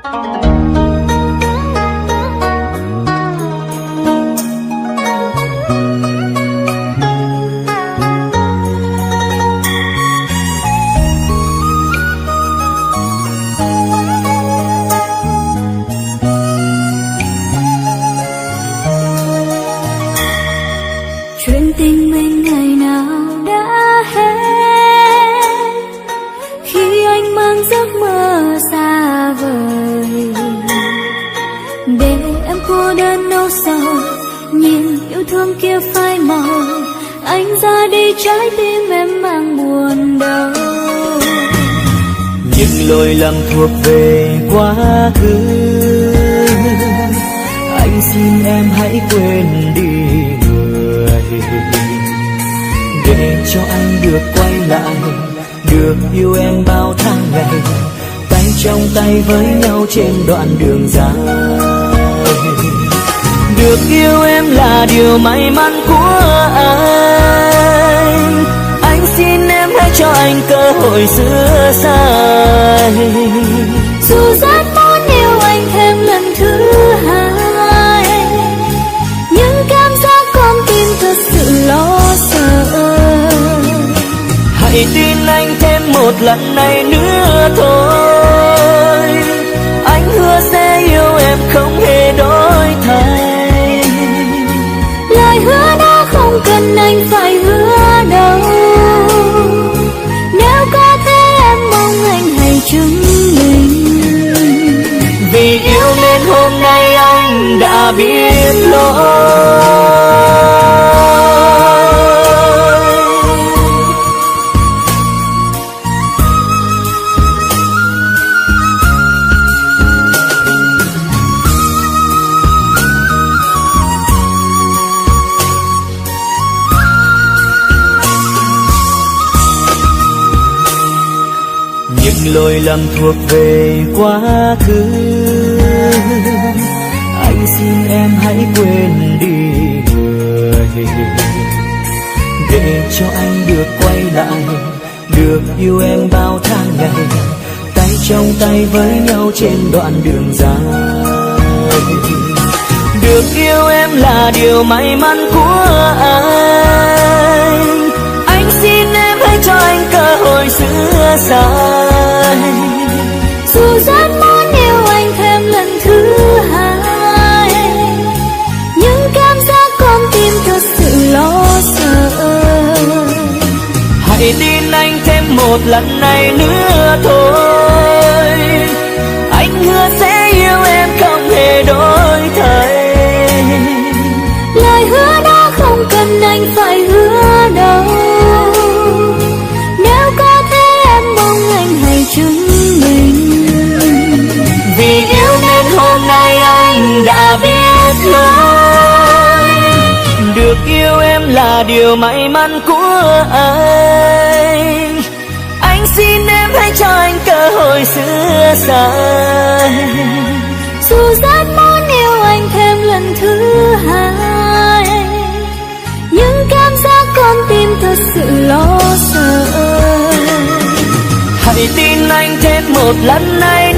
Chuyện tình mình ngày nào đã hết khi anh mang giấc mơ xa vời, để em cô đơn nỗi sầu nhìn yêu thương kia phai màu. Anh ra đi trái tim em mang buồn đau. Những lỗi lầm thuộc về quá khứ, anh xin em hãy quên đi người, để cho anh được quay lại, được yêu em bao tháng ngày, tay trong tay với nhau trên đoạn đường dài. Được yêu em là điều may mắn của anh xin em hãy cho anh cơ hội sửa sai. Dù rất muốn yêu anh thêm lần thứ hai, nhưng cảm giác con tim thật sự lo sợ. Hãy tin anh thêm một lần này nữa thôi, anh hứa sẽ yêu em không hề đổi thay. Lời hứa đó không cần anh phải hứa đâu, nếu có thế em mong anh hãy chứng minh. Vì yêu nên hôm nay anh đã biết lỗi. Những lỗi lầm thuộc về quá khứ, anh xin em hãy quên đi người, để cho anh được quay lại, được yêu em bao tháng ngày, tay trong tay với nhau trên đoạn đường dài. Được yêu em là điều may mắn của anh xin em hãy cho anh cơ hội sửa sai. Dù rất muốn yêu anh thêm lần thứ hai, nhưng cảm giác con tim thật sự lo sợ. Hãy tin anh thêm một lần này nữa thôi, anh hứa sẽ yêu em không hề đổi thay. Lời hứa đó không cần anh phải hứa đâu, nếu có thế em mong anh hãy chứng minh. Vì yêu nên hôm nay anh đã biết lỗi, được yêu em là điều may mắn của anh xin em hãy cho anh cơ hội sửa sai. Dù rất muốn yêu anh thêm lần thứ hai, nhưng cảm giác con tim thật sự lo sợ. Hãy tin anh thêm một lần này